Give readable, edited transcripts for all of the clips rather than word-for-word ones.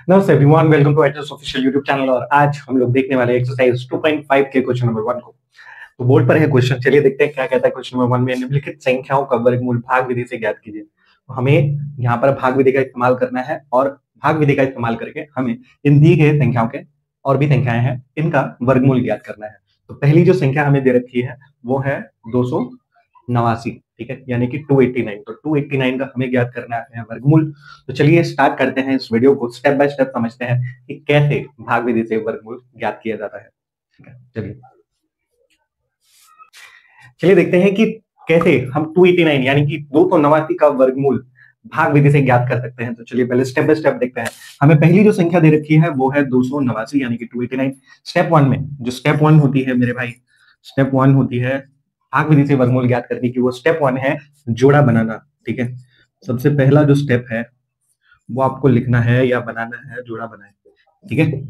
नमस्ते everyone, welcome to HS official YouTube channel. और आज हम लोग देखने वाले एक्सरसाइज 2.5 के क्वेश्चन नंबर 1 को। तो बोर्ड पर है क्वेश्चन, चलिए देखते हैं क्या कहता है क्वेश्चन नंबर 1 में। निम्नलिखित संख्याओं का वर्गमूल भाग विधि से ज्ञात कीजिए। तो हमें यहाँ पर भाग विधि का इस्तेमाल करना है और भाग विधि का इस्तेमाल करके हमें इन दी गए संख्याओं के और भी संख्याएं हैं, इनका वर्गमूल ज्ञात करना है। तो पहली जो संख्या हमें दे रखी है वो है 289, ठीक है, यानी कि 289। तो 289 का हमें ज्ञात करना है वर्गमूल। तो चलिए स्टार्ट करते हैं इस वीडियो को, स्टेप बाय स्टेप समझते हैं कि कैसे भाग विधि से वर्गमूल ज्ञात किया जाता है। ठीक है, चलिए देखते हैं कि कैसे हम 289 यानी कि 289 का वर्गमूल भाग विधि से ज्ञात कर सकते हैं। तो चलिए पहले स्टेप बाय स्टेप देखते हैं। हमें पहली जो संख्या दे रखी है वो है 289 यानी कि 289। स्टेप 1 में जो स्टेप 1 होती है मेरे भाई, स्टेप 1 होती है भाग विधि से वर्गमूल ज्ञात करने की, वो स्टेप 1 है जोड़ा बनाना। ठीक है, सबसे पहला जो स्टेप है वो आपको लिखना है या बनाना है, जोड़ा बनाए। ठीक है,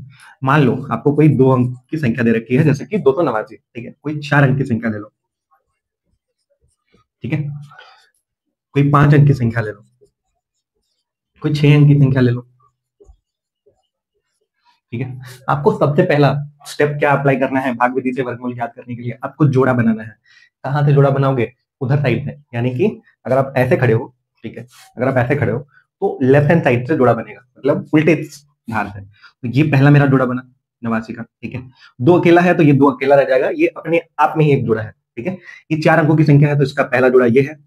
मान लो आपको कोई 2 अंक की संख्या दे रखी है, जैसे कि 289। ठीक है, कोई 4 अंक की संख्या ले लो। ठीक है, कोई 5 अंक की संख्या ले लो, कोई 6 अंक की संख्या ले लो। ठीक है, आपको सबसे पहला स्टेप क्या अप्लाई करना है भाग विधि से वर्गमूल ज्ञात करने के लिए? आपको जोड़ा बनाना है। कहां से जोड़ा बनाओगे? उधर साइड से, यानी कि अगर आप ऐसे खड़े हो, ठीक है, अगर आप ऐसे खड़े हो तो लेफ्ट हैंड साइड से जोड़ा बनेगा, मतलब उल्टे धार से। तो ये पहला मेरा जोड़ा बना 89 का। ठीक है, 2 अकेला है तो ये 2 अकेला रह जाएगा, ये अपने आप में ही एक जोड़ा है। ठीक है, ये 4 अंकों की संख्या है तो इसका पहला जोड़ा ये है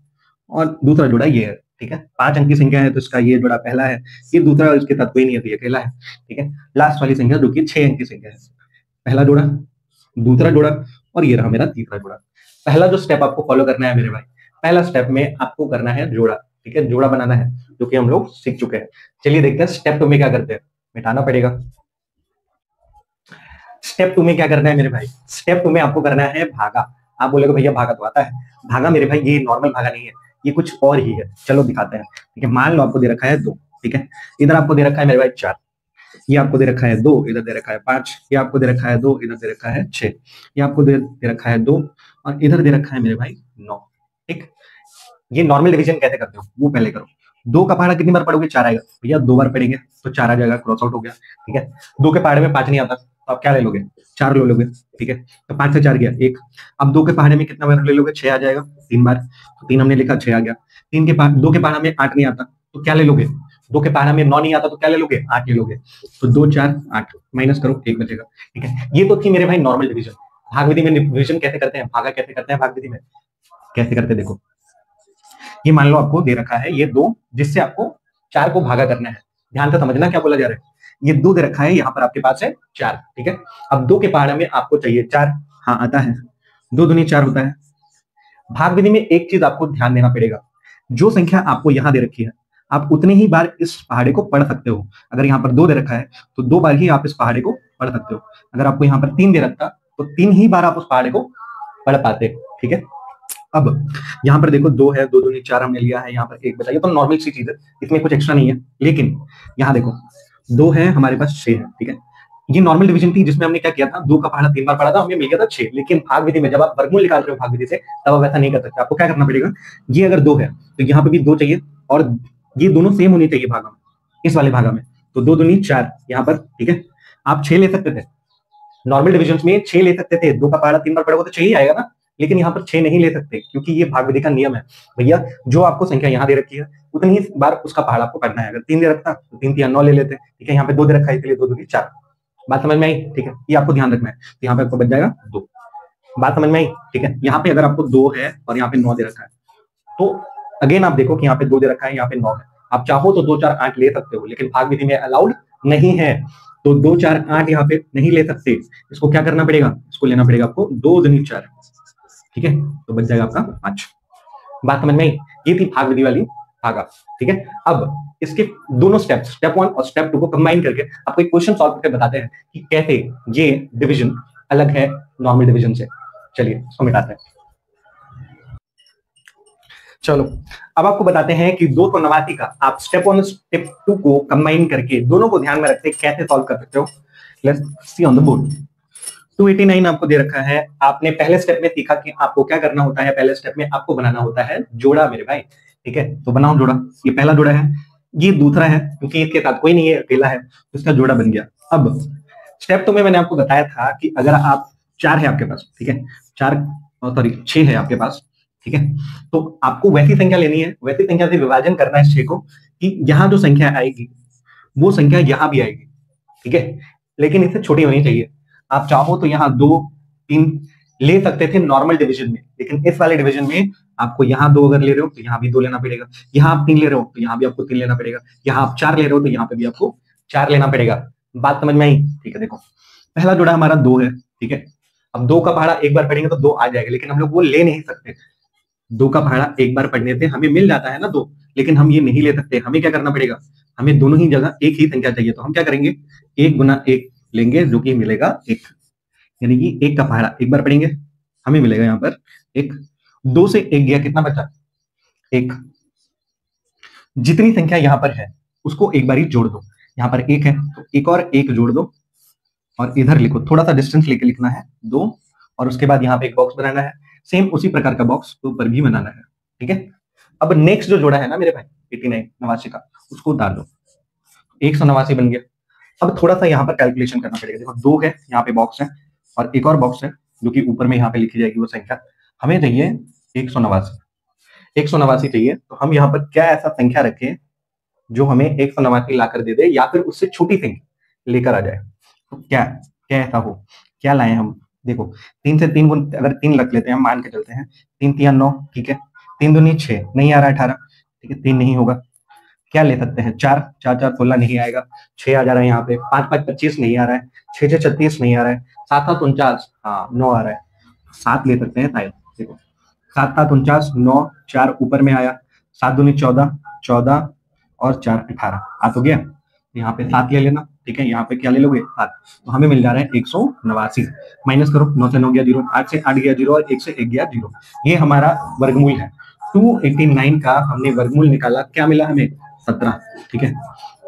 और दूसरा जोड़ा ये है। ठीक है, 5 अंक की संख्या है तो इसका ये जोड़ा पहला है, ये दूसरा, इसके साथ कोई नहीं है तो ये अकेला है। ठीक है, लास्ट वाली संख्या जो कि 6 अंक की संख्या है, पहला जोड़ा, दूसरा जोड़ा और ये रहा मेरा तीसरा जोड़ा। पहला जो स्टेप आपको फॉलो करना है मेरे भाई, पहला स्टेप में आपको करना है जोड़ा। ठीक है, जोड़ा बनाना है, जो कि हम लोग सीख चुके हैं। चलिए देखते हैं स्टेप 2 में क्या करते हैं। मिटाना पड़ेगा। स्टेप 2 में क्या करना है मेरे भाई? स्टेप 2 में आपको करना है भागा। आप बोलेगे भैया भागा तो आता है। भागा मेरे भाई ये नॉर्मल भागा नहीं है, ये कुछ और ही है। चलो दिखाते हैं। ठीक है, मान लो आपको दे रखा है 2। ठीक है, इधर आपको दे रखा है मेरे भाई 4, ये आपको दे रखा है 2, इधर दे रखा है 5, ये आपको दे रखा है 2, इधर दे रखा है 6, ये आपको दे रखा है 2 और इधर दे रखा है मेरे भाई 9। ठीक, ये नॉर्मल डिवीजन कैसे करते हो वो पहले करो। 2 का पहाड़ा कितनी बार पढ़ोगे? 4 आएगा भैया, 2 बार पढ़ेंगे तो 4 आ जाएगा, क्रॉस आउट हो गया। ठीक है, 2 के पहाड़े में 5 नहीं आता तो आप क्या ले लोगे? 4 ले लोगे। ठीक है, तो 5 से 4 गया 1। अब 2 के पहाड़े में कितना बार ले लोगे? 6 आ जाएगा 3 बार, तो 3 हमने लिखा, 6 आ गया। 2 के पहाड़ा में 8 नहीं आता तो क्या ले लोगे? 2 के पहाड़ा में 9 नहीं आता तो क्या ले लोगे? 8 ले लोगे। तो 2 4 8 माइनस करो, 1 बचेगा। ठीक है, ये तो थी मेरे भाई नॉर्मल डिवीजन। भाग विधि में डिवीजन कैसे करते हैं, भागा कैसे करते हैं भाग विधि में, कैसे करते हैं देखो। ये मान लो आपको दे रखा है ये 2, जिससे आपको 4 को भागा करना है। ध्यान से समझना क्या बोला जा रहा है। ये 2 दे रखा है, यहाँ पर आपके पास है 4। ठीक है, अब 2 के पहाड़े में आपको चाहिए 4। हाँ आता है, 2 दूनी 4 होता है। भाग विधि में एक चीज आपको ध्यान देना पड़ेगा, जो संख्या आपको यहाँ दे रखी है आप उतने ही बार इस पहाड़े को पढ़ सकते हो। अगर यहाँ पर 2 दे रखा है तो 2 बार ही आप इस पहाड़े को पढ़ सकते हो। अगर आपको यहाँ पर 3 दे रखा तो 3 ही बार आप उस पहाड़े को पढ़ पाते। ठीक है, अब यहाँ पर देखो 2 है, 2 दूनी 4 हमने लिया है, यहाँ पर 1 बचा, ये तो नॉर्मल सी चीज है, इसमें कुछ एक्स्ट्रा नहीं है। लेकिन यहाँ देखो 2 है, हमारे पास 6 है। ठीक है, ये नॉर्मल डिवीजन थी जिसमें हमने क्या किया था, 2 का पहाड़ा 3 बार पढ़ा था, हमें मिल गया था 6। लेकिन भाग विधि में जब आप वर्गमूल निकाल रहे हो भाग विधि से, तब आप ऐसा नहीं कर सकते। आपको क्या करना पड़ेगा, ये अगर 2 है तो यहाँ पे भी 2 चाहिए और ये दोनों सेम होनी चाहिए भागा में, इस वाले भागा में। तो 2 दूनी 4 यहाँ पर। ठीक है, आप 6 ले सकते थे, नॉर्मल डिविजन में 6 ले सकते थे। 2 का पहाड़ा 3 बार पढ़ोगे तो 6 ही आएगा ना। लेकिन यहाँ पर 6 नहीं ले सकते, क्योंकि ये भाग विधि का नियम है भैया। जो आपको संख्या यहाँ दे रखी है उतनी ही बार उसका पहाड़ा आपको पढ़ना है। अगर 3 दे रखता तो 3 3 9 ले लेते। ठीक है, यहाँ पे 2 दे रखा है इसलिए 2 दूनी 4। बात समझ में आई? ठीक है, ये आपको ध्यान रखना है। तो यहाँ पे आपको बच जाएगा 2। बात समझ में आई? ठीक है, यहाँ पे अगर आपको 2 है और यहाँ पे 9 दे रखा है तो अगेन आप देखो कि यहाँ पे 2 दे रखा है, यहाँ पे 9 है। आप चाहो तो 2 4 8 ले सकते हो, लेकिन भाग विधि में अलाउड नहीं है। तो 2 4 8 यहाँ पे नहीं ले सकते। इसको क्या करना पड़ेगा, इसको लेना पड़ेगा आपको 2 दूनी 4। ठीक है, तो बच जाएगा आपका 5। बात समझ में आई? ये थी भाग विधि वाली भागा। ठीक है, अब इसके दोनों स्टेप, स्टेप 1 और स्टेप 2 को कंबाइन करके आपको एक क्वेश्चन सॉल्व करके बताते हैं कि कैसे ये डिवीजन अलग है नॉर्मल डिवीजन से। चलिए इसको मिटाते हैं। चलो अब आपको बताते हैं कि 289 का आप स्टेप 1 स्टेप 2 को कंबाइन करके दोनों को ध्यान में रखते कैसे सॉल्व कर सकते हो। Let's see on the board. 289 आपको दे रखा है। आपने पहले स्टेप में सीखा कि आपको क्या करना होता है। पहले स्टेप में आपको बनाना होता है जोड़ा मेरे भाई। ठीक है, तो बनाओ जोड़ा। ये पहला जोड़ा है, ये दूसरा है क्योंकि इसके साथ कोई नहीं है, अकेला है, तो इसका जोड़ा बन गया। अब स्टेप तो में मैंने आपको बताया था कि अगर आप चार है आपके पास, ठीक है, चार, सॉरी 6 है आपके पास, ठीक है, तो आपको वैसी संख्या लेनी है, वैसी संख्या से विभाजन करना है 6 को, कि यहाँ जो संख्या आएगी वो संख्या यहाँ भी आएगी, ठीक है, लेकिन इससे छोटी होनी चाहिए। आप चाहो तो यहाँ 2 3 ले सकते थे नॉर्मल डिवीजन में, लेकिन इस वाले डिवीजन में आपको यहाँ 2 अगर ले रहे हो तो यहाँ भी 2 लेना पड़ेगा, यहाँ आप 3 ले रहे हो तो यहाँ भी आपको 3 लेना पड़ेगा, यहाँ आप 4 ले रहे हो तो यहाँ पे भी आपको 4 लेना पड़ेगा। बात समझ में आई? ठीक है, देखो पहला जोड़ा हमारा 2 है, ठीक है, अब 2 का पहाड़ा एक बार पढ़ेंगे तो 2 आ जाएगा, लेकिन हम लोग वो ले नहीं सकते। 2 का पहाड़ा एक बार पढ़ने से हमें मिल जाता है ना 2, लेकिन हम ये नहीं ले सकते, हमें क्या करना पड़ेगा, हमें दोनों ही जगह एक ही संख्या चाहिए, तो हम क्या करेंगे, 1 गुना 1 लेंगे जो कि मिलेगा 1, यानी कि 1 का पहाड़ा एक बार पढ़ेंगे, हमें मिलेगा यहाँ पर 1। 2 से 1 गया, कितना बचा 1। जितनी संख्या यहाँ पर है उसको एक बार ही जोड़ दो, यहाँ पर 1 है तो एक और 1 जोड़ दो, और इधर लिखो, थोड़ा सा डिस्टेंस लेके लिखना है 2, और उसके बाद यहाँ पे एक बॉक्स बनाना है, सेम उसी प्रकार का बॉक्स ऊपर भी बनाना है, ठीक है। अब नेक्स्ट जो जोड़ा है ना मेरे भाई 89 89 का, उसको उतार दो, 189 बन गया। अब थोड़ा सा यहाँ पर कैलकुलेशन करना पड़ेगा, देखो 2 है, यहाँ पे बॉक्स है, और एक और बॉक्स है जो कि ऊपर में यहाँ पे लिखी जाएगी वो संख्या, हमें चाहिए 189, 189 चाहिए, तो हम यहाँ पर क्या ऐसा संख्या रखें जो हमें 189 ला कर दे दे, या फिर उससे छोटी संख्या लेकर आ जाए, तो क्या क्या ऐसा हो, क्या लाए हम, देखो 3 से 3 गुण, अगर 3 रख लेते हैं, हम मान के चलते हैं 3 3 9, ठीक है, 3 दूनी 6, नहीं आ रहा 18, ठीक है, 3 नहीं होगा, क्या ले सकते हैं 4, 4 4 16 नहीं आएगा, 6 आ जा रहा है यहाँ पे, 5 5 25 नहीं आ रहा है, 6 6 36 नहीं आ रहा है, 7 7 49, हाँ 9 आ रहा है, 7 ले सकते हैं शायद, देखो 7 7 49, 9, 4 ऊपर में आया, 7 दूनी 14, 14 और 4 18, आ तो गया, यहाँ पे 7 ले लेना, ठीक है, यहाँ पे क्या ले लोगे 7, तो हमें मिल जा रहा है 189, माइनस करो, 9 से 9 गया 0, 8 से 8 गया 0, और 1 से 1 गया 0, ये हमारा वर्गमूल है। 289 का हमने वर्गमूल निकाला, क्या मिला हमें 17, ठीक है,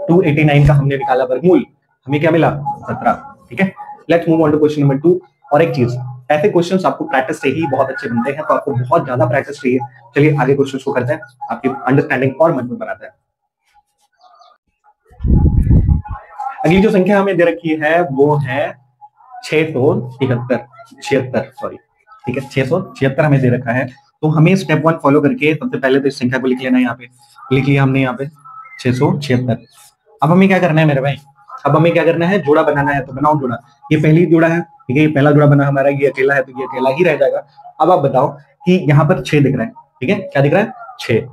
289 का हमने निकाला वर्गमूल, हमें क्या मिला 17, ठीक है। Let's move on to question number 2। और एक चीज, ऐसे क्वेश्चंस आपको प्रैक्टिस से ही बहुत अच्छे बनते हैं, तो आपको बहुत ज्यादा प्रैक्टिस चाहिए। चलिए आगे क्वेश्चंस को करते हैं, आपकी अंडरस्टैंडिंग और मजबूत बनाते हैं। अगली जो संख्या हमें दे रखी है वो है 676, सॉरी, ठीक है, 676 हमें दे रखा है, तो हमें स्टेप 1 फॉलो करके सबसे पहले तो इस संख्या को लिख लेना है, यहाँ पे लिख लिया हमने यहाँ पे 676। अब हमें क्या करना है मेरे भाई, अब हमें क्या करना है, जोड़ा बनाना है, तो बनाओ जोड़ा, ये पहली जोड़ा है, ठीक है, ये पहला जोड़ा बना हमारा, ये अकेला है तो ये अकेला ही रह जाएगा। अब आप बताओ कि यहाँ पर 6 दिख रहा है, ठीक है, क्या दिख रहा है 6।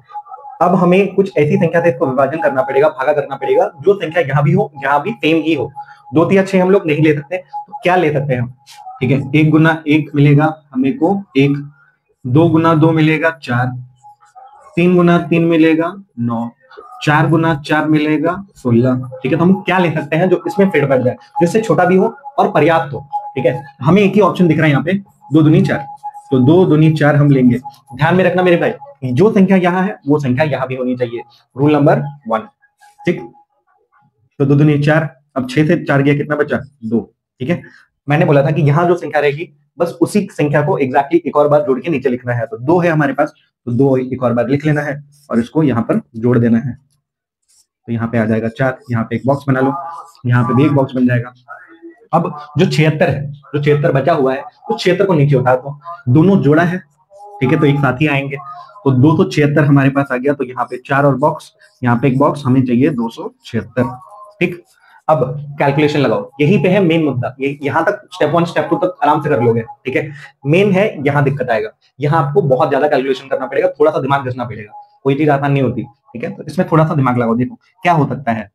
अब हमें कुछ ऐसी संख्या से इसको विभाजन करना पड़ेगा, भागा करना पड़ेगा, जो संख्या यहाँ भी हो यहाँ भी सेम ही हो। 2 3 6 हम लोग नहीं ले सकते, तो क्या ले सकते हैं हम, ठीक है, 1 गुना 1 मिलेगा हमें को 1, 2 गुना 2 मिलेगा 4, 3 गुना 3 मिलेगा 9, 4 गुना 4 मिलेगा 16, ठीक है, तो हम क्या ले सकते हैं जो इसमें फिट बैठ जाए, जिससे छोटा भी हो और पर्याप्त हो, ठीक है। हमें एक ही ऑप्शन दिख रहा है यहाँ पे, 2 दूनी 4, तो 2 दूनी 4 हम लेंगे। ध्यान में रखना मेरे भाई, जो संख्या यहाँ है वो संख्या यहाँ भी होनी चाहिए, रूल नंबर 1, ठीक। तो 2 दूनी 4, अब 6 से 4 गया, कितना बचा 2, ठीक है। मैंने बोला था कि यहाँ जो संख्या रहेगी बस उसी संख्या को एग्जैक्टली एक और बार जोड़ के नीचे लिखना है, तो 2 है हमारे पास, तो 2 एक और बार लिख लेना है और इसको यहाँ पर जोड़ देना है, तो यहाँ पे आ जाएगा 4, यहाँ पे एक बॉक्स बना लो, यहाँ पे भी एक बॉक्स बन जाएगा। अब जो 76 है, जो 76 बचा हुआ है, उस 76 को नीचे उठा दो, दोनों जोड़ा है, ठीक है, तो एक साथ ही आएंगे, तो 276 हमारे पास आ गया, तो यहाँ पे 4 और बॉक्स, यहाँ पे एक बॉक्स, हमें चाहिए 276, ठीक। अब कैलकुलेशन लगाओ, यहीं पे है मेन मुद्दा, ये यहाँ तक स्टेप 1 स्टेप 2 तक आराम से कर लोगे, ठीक है। मेन है यहाँ दिक्कत आएगा, यहाँ आपको बहुत ज्यादा कैलकुलेशन करना पड़ेगा, थोड़ा सा दिमाग घसना पड़ेगा, कोई चीज आसान नहीं होती, ठीक है, तो इसमें थोड़ा सा दिमाग लगाओ। देखो क्या हो सकता है,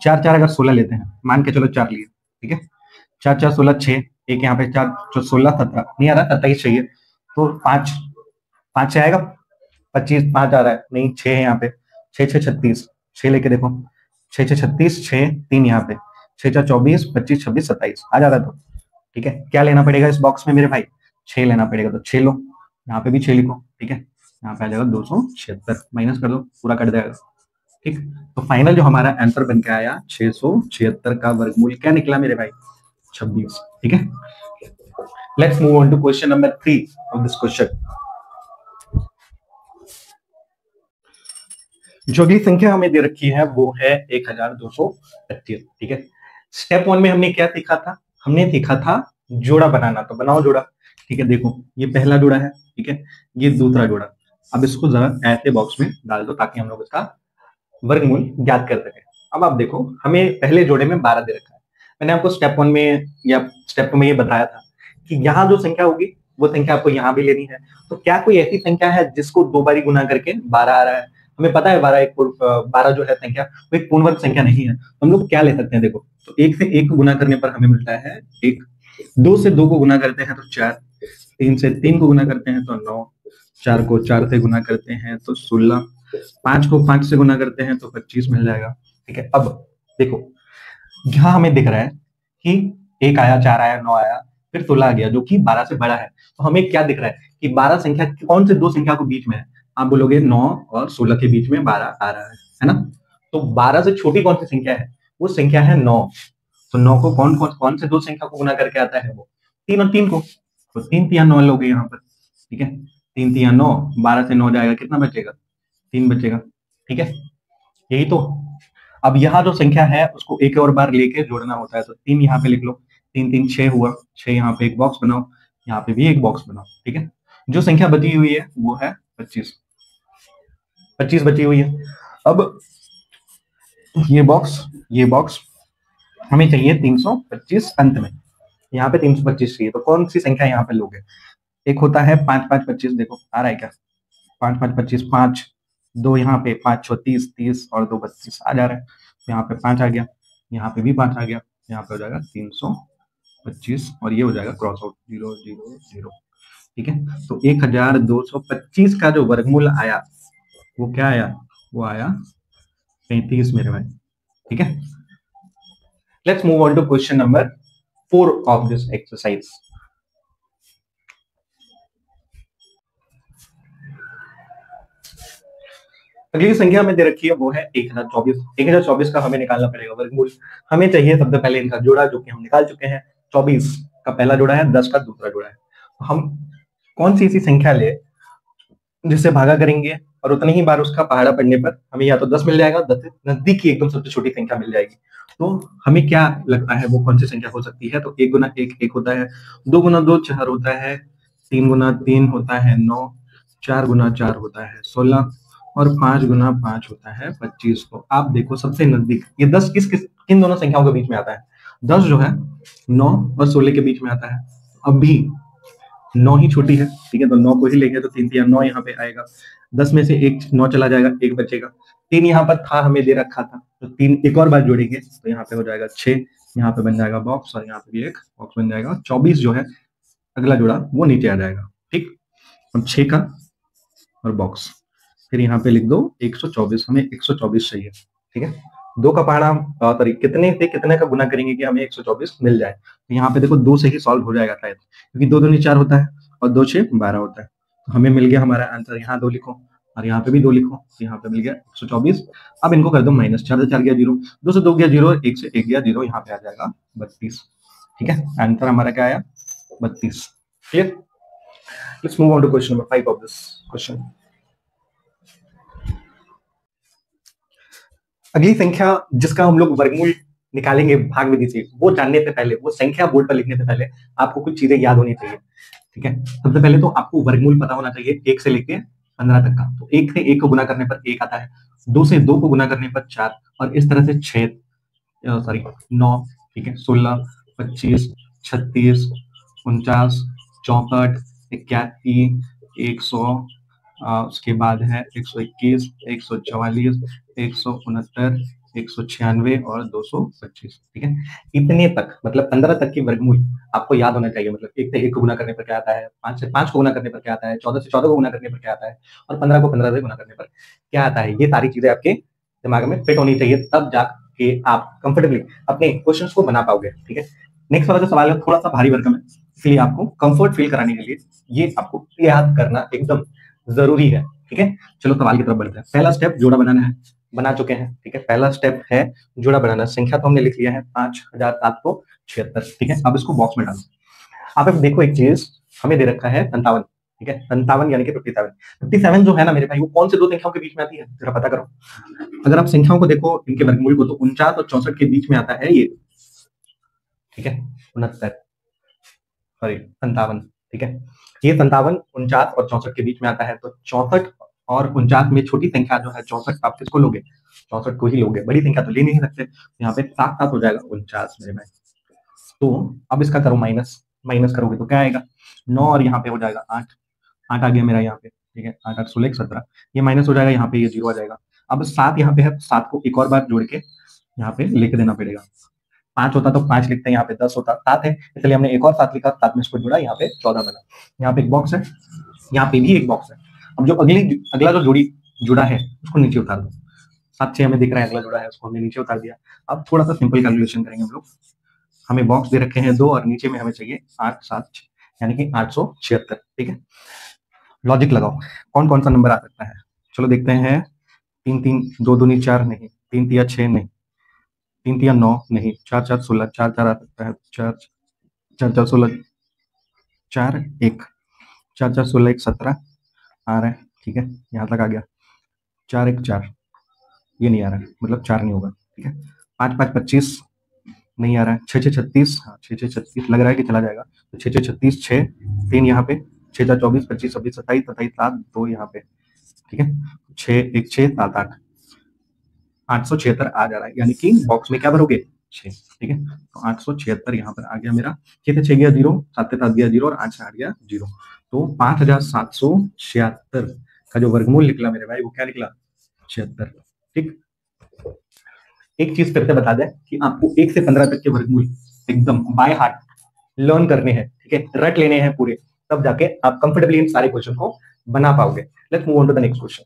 4 4 अगर 16 लेते हैं, मान के चलो 4 लिए, ठीक है, 4 4 16 6, एक यहाँ पे 4 16 17 नहीं आ रहा, 27 चाहिए, तो 5 5 से आएगा 25, 5 आ रहा है नहीं, 6 है यहाँ पे, 6 6 36, 6 लेके देखो, 6 6 36, 6 3 यहाँ पे, 6 4 24 25 26 27 आ जा रहा है, तो ठीक है। क्या लेना पड़ेगा इस बॉक्स में मेरे भाई, 6 लेना पड़ेगा, तो 6 लो, यहाँ पे भी 6 लिखो, ठीक है, यहाँ पे आ जाएगा 276, माइनस कर दो, पूरा कट जाएगा, ठीक। तो फाइनल जो हमारा आंसर बन के आया 676 का वर्गमूल क्या निकला मेरे भाई, 26, ठीक है। Let's move on to question number 3 of this question. जो अगली संख्या हमें दे रखी है वो है 1225। ठीक है, स्टेप वन में हमने क्या सीखा था? हमने सीखा था जोड़ा बनाना। तो बनाओ जोड़ा। ठीक है, देखो ये पहला जोड़ा है, ठीक है, ये दूसरा जोड़ा। अब इसको जरा ऐसे बॉक्स में डाल दो ताकि हम लोग इसका वर्गमूल ज्ञात कर सके। अब आप देखो, हमें पहले जोड़े में 12 दे रखा है। मैंने आपको स्टेप वन में या स्टेप टू में ये बताया था कि यहाँ जो संख्या होगी वो संख्या आपको यहाँ भी लेनी है। तो क्या कोई ऐसी संख्या है जिसको दो बारी गुना करके 12 आ रहा है? हमें पता है 12 जो है संख्या वो एक पूर्ण वर्ग संख्या नहीं है। हम लोग क्या ले सकते हैं? देखो, तो एक से एक को गुना करने पर हमें मिलता है एक, दो से दो को गुना करते हैं तो 4, तीन से तीन को गुना करते हैं तो 9, चार को चार से गुना करते हैं तो 16, 5 को 5 से गुना करते हैं तो 25 मिल जाएगा। ठीक है, अब देखो यहाँ हमें दिख रहा है कि एक आया, 4 आया, 9 आया, फिर 16 आ गया जो कि 12 से बड़ा है। तो हमें क्या दिख रहा है कि 12 संख्या कौन से दो संख्या को बीच में है? आप बोलोगे 9 और 16 के बीच में 12 आ रहा है ना? तो 12 से छोटी कौन सी संख्या है? वो संख्या है 9। तो 9 को कौन कौन कौन से दो संख्या को गुना करके आता है? वो 3 और 3 को। तो 3 तिया 9 लोगे यहाँ पर। ठीक है, 3 तिया 9, 12 से 9 जाएगा, कितना बचेगा? 3 बचेगा। ठीक है, यही तो। अब यहाँ जो संख्या है उसको एक और बार लेके जोड़ना होता है। तो 3 यहाँ पे लिख लो, 3 3 6 हुआ, 6 यहाँ पे एक बॉक्स बनाओ, यहाँ पे भी एक बॉक्स बनाओ। ठीक है, जो संख्या बची हुई है वो है 25। 25 बची हुई है। अब ये बॉक्स हमें चाहिए 325 अंत में। यहाँ पे 325 चाहिए, तो कौन सी संख्या यहाँ पे लोगे? एक होता है 5 5 25, देखो आ रहा है क्या? 5 5 25, 5 दो यहाँ पे, 5 6 30, 30 और 2 32 आ जा रहा है। यहाँ पे 5 आ गया, यहाँ पे भी 5 आ गया, यहाँ पे हो जाएगा 325 और ये हो जाएगा क्रॉस आउट 0 0 0। ठीक है, तो 1225 का जो वर्गमूल आया वो क्या आया? वो आया 35 मेरे भाई। ठीक है, let's move on to question number 4 of this exercise. अगली संख्या हमें दे रखी है वो है 1024। 1024 का हमें निकालना पड़ेगा वर्गमूल। हमें चाहिए सबसे पहले इनका जोड़ा, जो कि हम निकाल चुके हैं। 24 का पहला जोड़ा है, 10 का दूसरा जोड़ा है। तो हम कौन सी ऐसी संख्या ले जिससे भागा करेंगे और उतनी ही बार उसका पहाड़ा पड़ने पर हमें या तो 10 मिल जाएगा, 10 से नजदीक की एकदम सबसे छोटी संख्या मिल जाएगी। तो हमें क्या लगता है वो कौन सी संख्या हो सकती है? तो 1 गुना 1 1 होता है, 2 गुना 2 4 होता है, 3 गुना 3 होता है 9, 4 गुना 4 होता है 16 और 5 गुना 5 होता है 25। तो आप देखो सबसे नजदीक ये 10 किन दोनों संख्याओं के बीच में आता है? 10 जो है 9 और 16 के बीच में आता है। अब भी 9 ही छोटी है। ठीक है, तो 9 को ही लेंगे तो 3 3 9 यहाँ पे आएगा। 10 में से एक 9 चला जाएगा, एक बचेगा। 3 यहाँ पर था, हमें दे रखा था, तो 3 एक और बार जोड़ेंगे तो यहाँ पे हो जाएगा 6, यहाँ पे बन जाएगा बॉक्स और यहाँ पे भी एक बॉक्स बन जाएगा। 24 जो है अगला जोड़ा वो नीचे आ जाएगा। ठीक, अब 6 का और बॉक्स, फिर यहाँ पे लिख दो 124। हमें 124 चाहिए। ठीक है, 2 का पहाड़ा सॉरी कितने से कितने का गुना करेंगे कि हमें 124 मिल जाए? तो यहाँ पे देखो 2 से ही सॉल्व हो जाएगा शायद, क्योंकि 2 दूनी 4 होता है और 2 6 12 होता है। तो हमें मिल गया हमारा आंसर। यहाँ 2 लिखो और यहाँ पे भी 2 लिखो, तो यहाँ पे मिल गया 124। अब इनको कर दो माइनस, 4 से 4 गया 0, 2 से 2 गया 0, 1 से 1 गया 0, यहाँ पे आ जाएगा 32। ठीक है, आंसर हमारा क्या आया? 32। Clear? Let's move on to question number 5 of this question. अगली संख्या जिसका हम लोग वर्गमूल निकालेंगे भाग विधि से, वो जानने से पहले, वो संख्या बोर्ड पर लिखने से पहले आपको कुछ चीजें याद होनी चाहिए। ठीक है, सबसे पहले तो आपको वर्गमूल पता होना चाहिए 1 से लेके 15 तक का। तो 1 से 1 को गुना करने पर 1 आता है, 2 से 2 को गुना करने पर 4 और इस तरह से 6 सॉरी 9। ठीक है, 16 25 36 49 64 81 100, उसके बाद है 121 144 169 196 और 225। ठीक है, इतने तक मतलब 15 तक की वर्गमूल आपको याद होना चाहिए। मतलब 1 से 1 को गुना करने पर क्या आता है, 5 से 5 को गुना करने पर क्या आता है, 14 से 14 को गुना करने पर क्या आता है और 15 को 15 से गुना करने पर क्या आता है। ये सारी चीजें आपके दिमाग में फिट होनी चाहिए, तब जाके आप कंफर्टेबली अपने क्वेश्चंस को बना पाओगे। ठीक है, नेक्स्ट वाला जो सवाल है थोड़ा सा भारी भरकम है, इसलिए आपको कंफर्ट फील कराने के लिए ये आपको याद करना एकदम जरूरी है। ठीक है, चलो सवाल की तरफ बढ़ते हैं। पहला स्टेप जोड़ा बनाना है, बना चुके हैं। ठीक है, पहला स्टेप है जोड़ा बनाना। संख्या तो हमने लिख लिया है 5776। ठीक है, अब इसको बॉक्स में डालो। आप अब देखो एक चीज हमें दे रखा है 57। ठीक है, 57 यानी कि 57। 57 जो है ना मेरे भाई, वो कौन से दो संख्याओं के बीच में आती है, जरा पता करो। अगर आप संख्याओं को देखो, इनके वर्गमूल को, तो 49 और 64 के बीच में आता है ये, ठीक है, 69, सॉरी 57, ठीक है, ये 57, 49 और 64 के बीच में आता है। तो 64 और 49 में छोटी संख्या जो है 64, आप किसको लोगे, 64 को ही लोगे, बड़ी संख्या तो ले नहीं सकते। यहाँ पे 7 7 हो जाएगा 49 मेरे भाई। तो अब इसका करो माइनस, माइनस करोगे तो क्या आएगा, 9 और यहाँ पे हो जाएगा 8, 8 आ गया मेरा यहाँ पे, ठीक है, 8 8 16 17, ये माइनस हो जाएगा, यहाँ पे ये 0 आ जाएगा। अब 7 यहाँ पे है, 7 को एक और बार जोड़ के यहाँ पे लिख देना पड़ेगा। 5 होता तो 5 लिखते हैं, यहाँ पे 10 होता, 7 है इसलिए हमने एक और 7 लिखा, 7 में इसको जोड़ा, यहाँ पे 14 बना। यहाँ पे एक बॉक्स है, यहाँ पे भी एक बॉक्स है। अब जो अगला जो जोड़ी जुड़ा है उसको नीचे उतार दो, 7 6 हमें दिख रहा है, अगला जुड़ा है उसको हमने नीचे उतार दिया। अब थोड़ा सा सिंपल कैलकुलेशन करेंगे हम लोग। हमें बॉक्स दे रखे हैं 2 और नीचे में हमें चाहिए 8 7 यानी कि 876, ठीक है। लॉजिक लगाओ, कौन कौन सा नंबर आ सकता है, चलो देखते हैं। 3 3 2 दूनी 4 नहीं, 3 तिया 6 नहीं, 3 तिया 9 नहीं, 4 4 16, 4 4 आ सकता है, 4 4 4 16, 4 1, 4 4 16 1 17 आ रहा है, ठीक है, यहाँ तक आ गया। 4 1 4, ये नहीं आ रहा है, मतलब 4 नहीं होगा, ठीक है। 5 5 25 नहीं आ रहा है। 6 6 36, हाँ 6 6 36 लग रहा है कि चला जाएगा, तो 6 6 36, 6 3 यहाँ पे, 6 4 24 25 26 27 27 7 2 यहाँ पे, ठीक है। 6 1 6 7 8, 876 आ जा रहा है, यानी कि बॉक्स में क्या भरोगे, 6, ठीक है। तो 876 यहाँ पर आ गया मेरा। 6 से 6 गया 0, 7 से 7 गया 0 और 8 से 8 गया 0। तो 5776 का जो वर्गमूल निकला मेरे भाई, वो क्या निकला, 76, ठीक। एक चीज फिर से बता दें कि आपको 1 से 15 तक के वर्गमूल एकदम बाय हार्ट लर्न करने हैं, ठीक है, रट लेने हैं पूरे, तब जाके आप कंफर्टेबली इन सारे क्वेश्चन को बना पाओगे। Let's move on to the next question.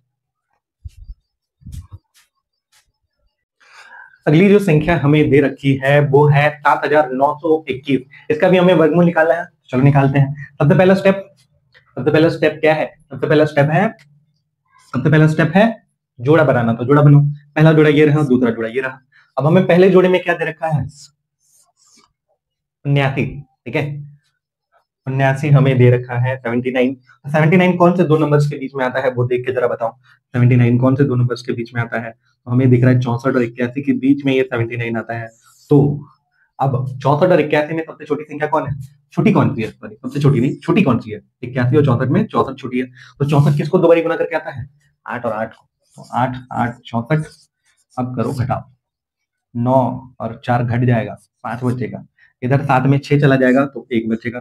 अगली जो संख्या हमें दे रखी है वो है 7921। इसका भी हमें वर्गमूल निकालना है, चलो निकालते हैं। सबसे पहला स्टेप क्या है, सबसे पहला स्टेप है जोड़ा बनाना, तो जोड़ा बनो। पहला जोड़ा ये रहा, दूसरा जोड़ा ये रहा। अब हमें पहले जोड़े में क्या दे रखा है, 79, ठीक है, 79 हमें दे रखा है 79। 79 कौन से दो नंबर्स के बीच में आता है वो देख के जरा बताओ, 79 कौन से दो नंबर्स के बीच में आता है, तो हमें दिख रहा है 64 और 81 के बीच में ये 79 आता है। तो अब 64 और 81 में सबसे छोटी संख्या कौन है, छोटी कौन सी है, सॉरी सबसे छोटी नहीं, छोटी कौन सी है, 81 और 64 में 64 छोटी है। तो 64 किसको दो बारी गुना करके आता है, 8 और 8, तो 8 8 64। अब करो घटाओ, 9 और 4 घट जाएगा, 5 बचेगा, इधर 7 में 6 चला जाएगा तो 1 बचेगा।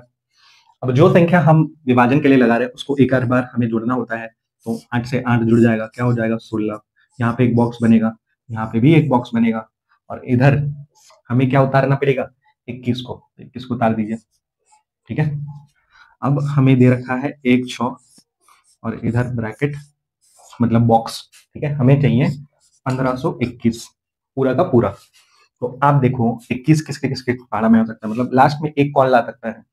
अब जो संख्या हम विभाजन के लिए लगा रहे हैं उसको एक आध बार हमें जोड़ना होता है, तो 8 से 8 जुड़ जाएगा, क्या हो जाएगा 16। यहाँ पे एक बॉक्स बनेगा, यहाँ पे भी एक बॉक्स बनेगा, और इधर हमें क्या उतारना पड़ेगा, 21 को, 21 को उतार दीजिए, ठीक है। अब हमें दे रखा है 1 6 और इधर ब्रैकेट मतलब बॉक्स, ठीक है, हमें चाहिए 1521 पूरा का पूरा। तो आप देखो 21 किसके किसके पारा में हो सकता है, मतलब लास्ट में एक कौन ला सकता है,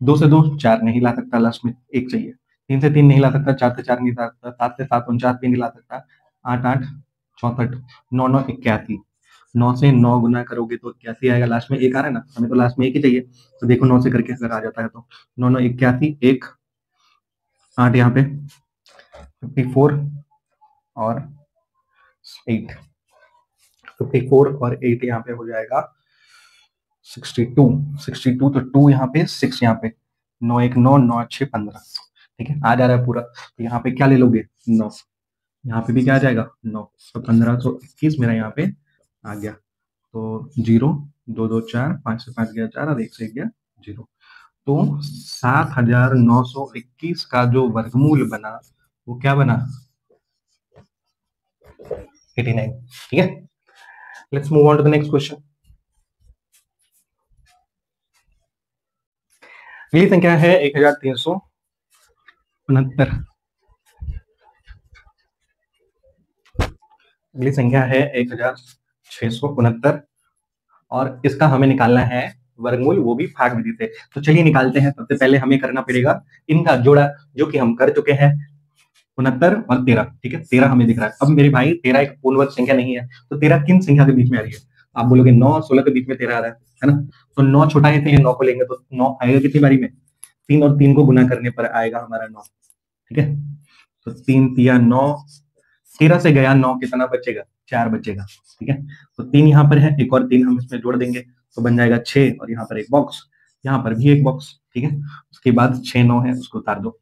2 से 2 4 नहीं ला सकता, लास्ट में एक चाहिए। 3 से 3 नहीं ला सकता, 4 से 4 नहीं ला सकता, 7 से 7 49 भी नहीं ला सकता, 8 8 64, 9 9 81। 9 से 9 गुना करोगे तो 81 आएगा, लास्ट में एक आ रहा है ना, हमें तो लास्ट में एक ही चाहिए। तो देखो 9 से करके अगर आ जाता है तो 9 9 81, एक 8 यहाँ पे 54 और 8, 54 और 8 यहाँ पे हो जाएगा 62, 62 तो 2 यहाँ पे 6 यहाँ पे 9 1 9 9 6 15, ठीक है, आ जा रहा है पूरा। तो यहाँ पे क्या ले लोगे 9, यहाँ पे भी क्या आ जाएगा 9, तो 1521 मेरा यहाँ पे आ गया। तो 0 2 2 4, 5 से 5 गया 4 और 1 से 1 गया 0। तो 7921 का जो वर्गमूल बना वो क्या बना 89, ठीक है। Let's move on to the next question. अगली संख्या है 1369। अगली संख्या है 1669 और इसका हमें निकालना है वर्गमूल, वो भी भाग विधि से। तो चलिए निकालते हैं। सबसे पहले हमें करना पड़ेगा इनका जोड़ा, जो कि हम कर चुके हैं, 69 और 13, ठीक है, 13 हमें दिख रहा है। अब मेरे भाई 13 एक पूर्णवर्ग संख्या नहीं है, तो 13 किन संख्या के बीच में आ रही है, आप बोलोगे 9 और 16 के बीच में 13 आ रहा है ना। तो 9 छोटा है इसलिए 9 को लेंगे, तो 9 आएगा कितनी बारी में 3 और 3 को गुना करने पर आएगा हमारा 9। ठीक है, तो 3 तिया 9, 13 से गया 9, कितना बचेगा? 4 बचेगा। ठीक है, तो 3 यहाँ पर है, एक और 3 हम इसमें जोड़ देंगे तो बन जाएगा 6, और यहाँ पर एक बॉक्स, यहाँ पर भी एक बॉक्स। ठीक है, उसके बाद 6 9 है, उसको उतार दो।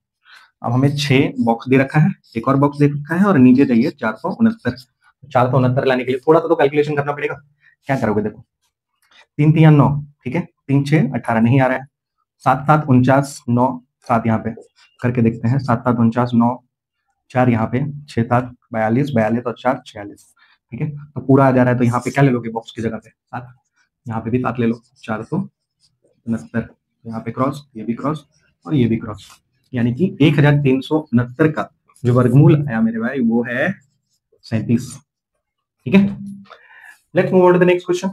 अब हमें 6 बॉक्स दे रखा है, एक और बॉक्स दे रखा है, और नीचे चाहिए 469। 469 लाने के लिए थोड़ा सा तो कैलकुलेशन करना पड़ेगा। क्या करोगे? देखो, 3 तिया 9, ठीक है, 3 6 18 नहीं आ रहा है, 7 7 49 9, 7 यहाँ पे करके देखते हैं, 7 7 49 9, 4 यहाँ पे, 6 7 42 42 और 4 46। ठीक है, तो पूरा आ जा रहा है, तो यहाँ पे क्या ले लोगे बॉक्स की जगह पे? 7। यहाँ पे भी 7 ले लो, 469। यहाँ पे क्रॉस, ये भी क्रॉस और ये भी क्रॉस, यानी कि 1369 का जो वर्गमूल आया मेरे भाई वो है 37। ठीक है, let's move on to the next question.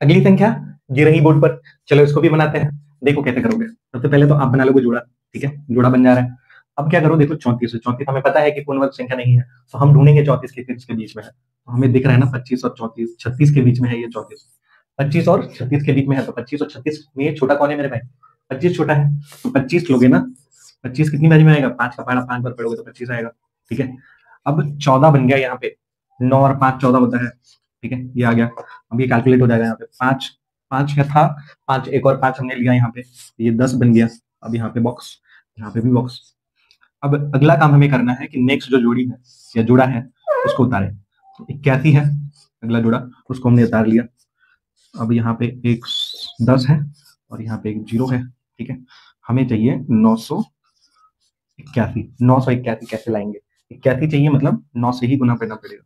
अगली संख्या ये रही बोर्ड पर, चलो इसको भी बनाते हैं। देखो कैसे करोगे, सबसे पहले तो आप बना लोगे जोड़ा। ठीक है, जोड़ा बन जा रहा है। अब क्या करो, देखो 34 है, 34 हमें पता है कि पूर्ण वर्ग संख्या नहीं है, तो हम ढूंढेंगे 34 के बीच में है, तो हमें दिख रहा है ना 25 और 34, 36 के बीच में है ये 34, 25 और 36 के बीच में है, तो 25 और 36 में ये छोटा कौन है मेरे भाई? 25 छोटा है, तो 25 लोगे ना। 25 कितनी बारी में आएगा? 5 का पहाड़ा 5 बार पढ़ोगे तो 25 आएगा। ठीक है, अब 14 बन गया यहाँ पे, 9 और 5 14 होता है। ठीक है, ये आ गया। अब ये कैलकुलेट हो जाएगा यहाँ पे, 5 5 क्या था, 5 एक और 5 हमने लिया यहाँ पे, ये 10 बन गया। अब यहाँ पे बॉक्स, यहाँ पे भी बॉक्स। अब अगला काम हमें करना है कि नेक्स्ट जो जोड़ी है या जोड़ा है उसको उतारें। तो 81 है अगला जोड़ा, उसको हमने उतार लिया। अब यहाँ पे एक 10 है और यहाँ पे एक 0 है। ठीक है, हमें चाहिए 981। 981 कैसे लाएंगे? 81 चाहिए, मतलब 9 से ही गुना करना पड़ेगा।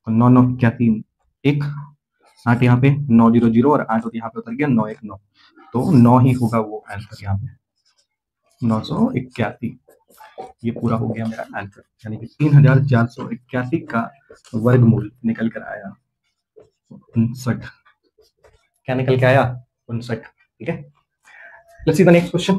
तो 9 9 81, एक 8 यहाँ पे, 9 0 0 और 8 यहाँ पे उतर गया, 9 1 9, तो 9 ही होगा वो आंसर यहाँ पे, 981। ये पूरा हो गया मेरा आंसर, यानी कि 3481 का वर्गमूल निकल कर आया 59। क्या निकल के आया? 59। ठीक है, let's see the next question.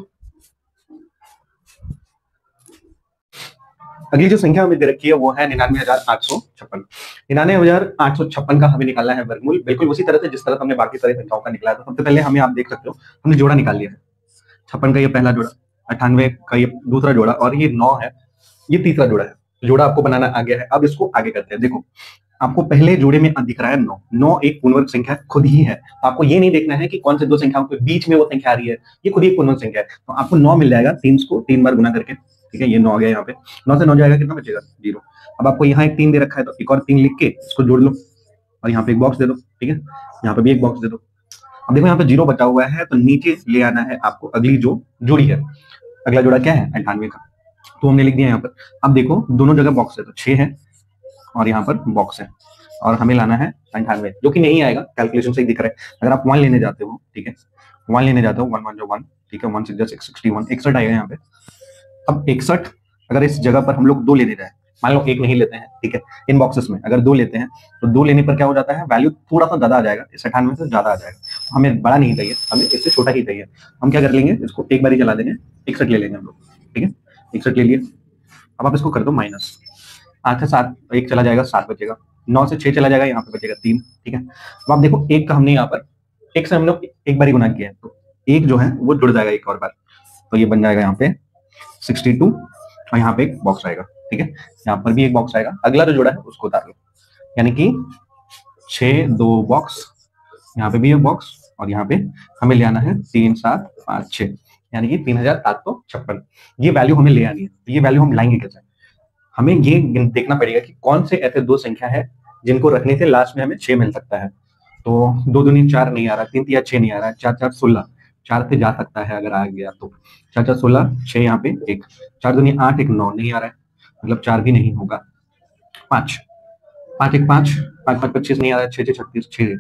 अगली जो संख्या हमें दे रखी है वो है 99,856। 99,856 का हमें निकालना है वर्गमूल, बिल्कुल उसी तरह से जिस तरह हमने बाकी सारी संख्याओं का निकाला था। सबसे पहले हमें, आप देख सकते हो, हमने जोड़ा निकाल लिया है। 56 का ये पहला जोड़ा, 98 का ये दूसरा जोड़ा, और ये 9 है, ये तीसरा जोड़ा है। जोड़ा आपको बनाना आ गया है, अब इसको आगे करते हैं। देखो, आपको पहले जोड़े में दिख रहा है 9। 9 एक पूर्णवर्ग संख्या खुद ही है, तो आपको ये नहीं देखना है कि कौन से दो संख्याओं के बीच में वो संख्या आ रही है, ये खुद ही एक पूर्णवर्ग संख्या है। तो आपको 9 मिल जाएगा 3 को 3 बार गुना करके। ठीक है, ये 9 आ गया यहाँ पे, 9 से 9 जाएगा, कितना बचेगा? 0। अब आपको यहाँ एक 3 दे रखा है, तो एक और 3 लिख के इसको जोड़ लो, और यहाँ पे एक बॉक्स दे दो। ठीक है, यहाँ पे भी एक बॉक्स दे दो। अब देखो यहाँ पे 0 बचा हुआ है, तो नीचे ले आना है आपको अगली जो जोड़ी है। अगला जोड़ा क्या है? 98 का, तो हमने लिख दिया यहाँ पर। अब देखो दोनों जगह बॉक्स है, तो 6 है और यहाँ पर बॉक्स है, और हमें लाना है 98, जो कि नहीं आएगा, कैलकुलेशन से ही दिख रहा है। अगर आप 1 लेने जाते हो, ठीक है, 1 लेने जाते हो, 1 1 जो 1, ठीक है, 1 6 6 61, 61 आएगा यहाँ पे। अब 61 अगर इस जगह पर हम लोग 2 लेने जाए, मान लो 1 नहीं लेते हैं, ठीक है, इन बॉक्सेस में अगर 2 लेते हैं, तो 2 लेने पर क्या हो जाता है, वैल्यू थोड़ा सा ज्यादा आ जाएगा, इस 98 से ज्यादा आ जाएगा। हमें बड़ा नहीं चाहिए, हमें इससे छोटा ही चाहिए। हम क्या कर लेंगे, इसको एक बार ही चला देंगे, 61 ले लेंगे हम लोग। ठीक है, 61 ले लिए। अब आप इसको कर दो माइनस, 8 से 7 1 चला जाएगा, 7 बचेगा। 9 से 6 चला जाएगा, यहाँ पे बचेगा 3। ठीक है, अब आप देखो 1 का हमने यहाँ पर, 1 से हम लोग एक बार ही गुना किया है, तो 1 जो है वो जुड़ जाएगा एक और बार, तो ये बन जाएगा यहाँ पे 62, और यहाँ पे एक बॉक्स आएगा। ठीक है, यहाँ पर भी एक बॉक्स आएगा। अगला जो जोड़ा है उसको उतार लो, यानी कि 6 2 बॉक्स, यहाँ पे भी एक बॉक्स, और यहाँ पे हमें ले आना है 3 7 5 6, यानी कि 3756। ये वैल्यू हमें ले आनी है। ये वैल्यू हम लाएंगे कैसे? हमें ये देखना पड़ेगा कि कौन से ऐसे दो संख्या है जिनको रखने से लास्ट में हमें 6 मिल सकता है। तो 2 दूनी 4 नहीं आ रहा, 3 तिया 6 नहीं आ रहा, 4 4 16, 4 से जा सकता है अगर आ गया तो, 4 4 16, 6 यहाँ पे 1, 4 दूनी 8 1 9 नहीं आ रहा है, मतलब 4 भी नहीं होगा। 5 5 1 5, 5 5 25 नहीं आ रहा है, 6 6 36, 6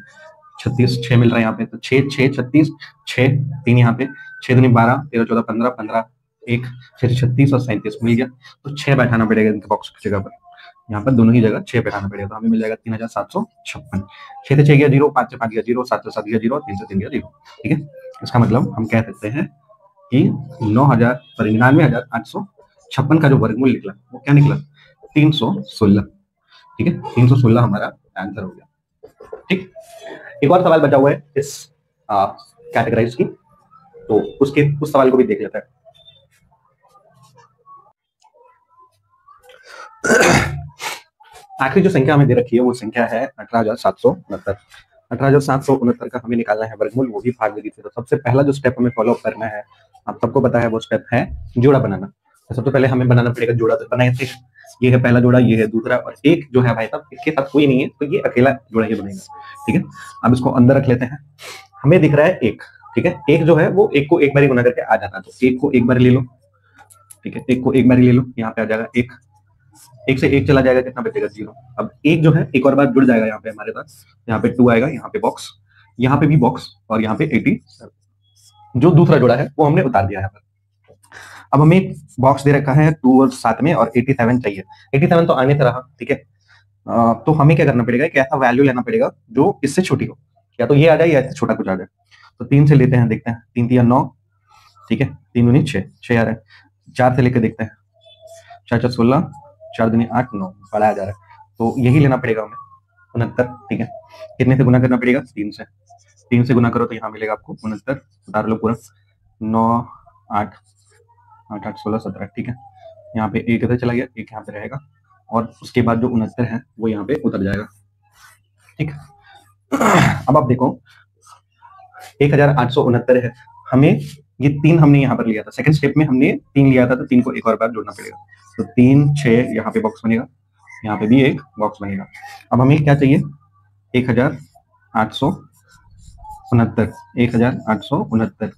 36 6 मिल रहा है यहाँ पे, तो 6 6 36 6 3 यहाँ पे, 6 दूनी 12 13 14 15 15 1 6 36 और 37 मिल गया। तो 6 बैठाना पड़ेगा इनके बॉक्स की जगह पर, यहाँ पर दोनों ही जगह 6 बैठाना पड़ेगा, तो हमें मिल जाएगा 3756। 6 से 6 गया 0, 5 से 5 गया 0, 7 से 7 गया 0, 3 से 3 गया 0। ठीक है, इसका मतलब हम कह सकते हैं कि 99,856 का जो वर्गमूल निकला वो क्या निकला? 316। ठीक है, 316 हमारा आंसर हो गया। ठीक, एक और सवाल बचा हुआ है इस कैटेगराइज की, तो उस सवाल को भी देख लेते हैं। आखिरी जो संख्या हमें दे रखी है वो संख्या है 18,769। 18,769 का हमें निकालना है वर्गमूल, वो भी भाग विधि से। तो सबसे पहला जो स्टेप हमें फॉलो करना है, आप सबको पता है, वो स्टेप है जोड़ा बनाना। तो सबसे पहले हमें बनाना पड़ेगा जोड़ा। तो बनाए थे, ये है पहला जोड़ा, ये है दूसरा, और एक जो है भाई साहब इसके साथ कोई नहीं है, तो ये अकेला जोड़ा ही बनेगा। ठीक है, अब इसको अंदर रख लेते हैं। हमें दिख रहा है एक, ठीक है, एक जो है वो एक को एक बार गुना करके आ जाता है, तो एक को एक बार ले लो। ठीक है, एक को एक बार ले लो, यहाँ पे आ जाएगा एक, एक से एक चला जाएगा, कितना बचेगा 0। अब एक जो है एक और बार जुड़ जाएगा यहाँ पे हमारे पास, यहाँ पे 2 आएगा, यहाँ पे बॉक्स, यहाँ पे भी बॉक्स, और यहाँ पे 80 जो दूसरा जोड़ा है वो हमने उतार दिया यहाँ पर। अब हमें बॉक्स दे रखा है 2 और 7 में, और 87 चाहिए। 87 तो आने से रहा, ठीक है। तो हमें क्या करना पड़ेगा, एक ऐसा वैल्यू लेना पड़ेगा जो इससे छोटी हो, या तो ये आ जाए या इससे छोटा कुछ आ जाए। तो 3 से लेते हैं, देखते हैं, 3 3 9, ठीक है, 3 दूनी 6, 6 आ रहा है। 4 से लेकर देखते हैं, 4 4 16, 4 दूनी 8 9, बढ़ाया जा रहा है, तो यही लेना पड़ेगा हमें 69। ठीक है, कितने से गुना करना पड़ेगा, 3 से। 3 से गुना करो तो यहाँ मिलेगा आपको 69, उतार लो पूरा, 9 8 8 8 16 17। ठीक है, यहाँ पे एक इधर चला गया, एक यहाँ पे रहेगा, और उसके बाद जो 69 है वो यहाँ पे उतर जाएगा। ठीक, अब आप देखो 1869 है, हमें ये 3 हमने यहाँ पर लिया था, सेकंड स्टेप में हमने 3 लिया था, तो 3 को एक और बार जोड़ना पड़ेगा। तो 3 6 यहाँ पे बॉक्स बनेगा, यहाँ पे भी एक बॉक्स बनेगा। अब हमें क्या चाहिए, 1869, 1869।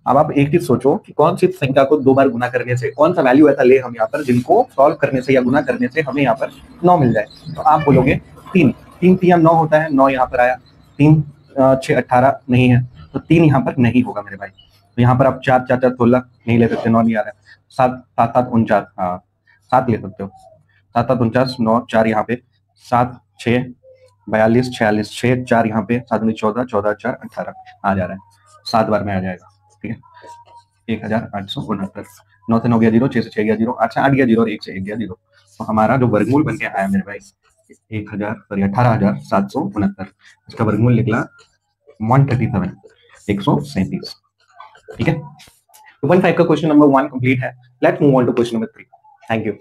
अब आप एक चीज सोचो कि कौन सी संख्या को 2 बार गुना करने से, कौन सा वैल्यू ऐसा ले हम यहाँ पर जिनको सॉल्व करने से या गुना करने से हमें यहाँ पर 9 मिल जाए। तो आप बोलोगे 3, 3 3 9 होता है, 9 यहाँ पर आया, 3 6 18 नहीं है, तो 3 यहाँ पर नहीं होगा मेरे भाई। तो यहाँ पर आप 4 4 4 16 नहीं ले सकते, 9 नहीं आ रहा है। 7 7 7 49, हाँ 7 ले सकते हो, 7 7 49, 9 4 यहाँ पे, 7 6 42 46, 6 4 यहाँ पे, 7 14 14 4 18 आ जा रहा है, 7 बार में आ जाएगा। ठीक है, 1869, 9 से 9 गया 0, 6 से 6 गया 0, 8 से 8 गया 0, और 1 से 1 गया 0। तो हमारा जो वर्गमूल बन के आया मेरे भाई 18,769, इसका वर्गमूल निकला 137, 137। ठीक है, 2.5 का क्वेश्चन नंबर 1 कंप्लीट है। Let's move on to question number 3। Thank you.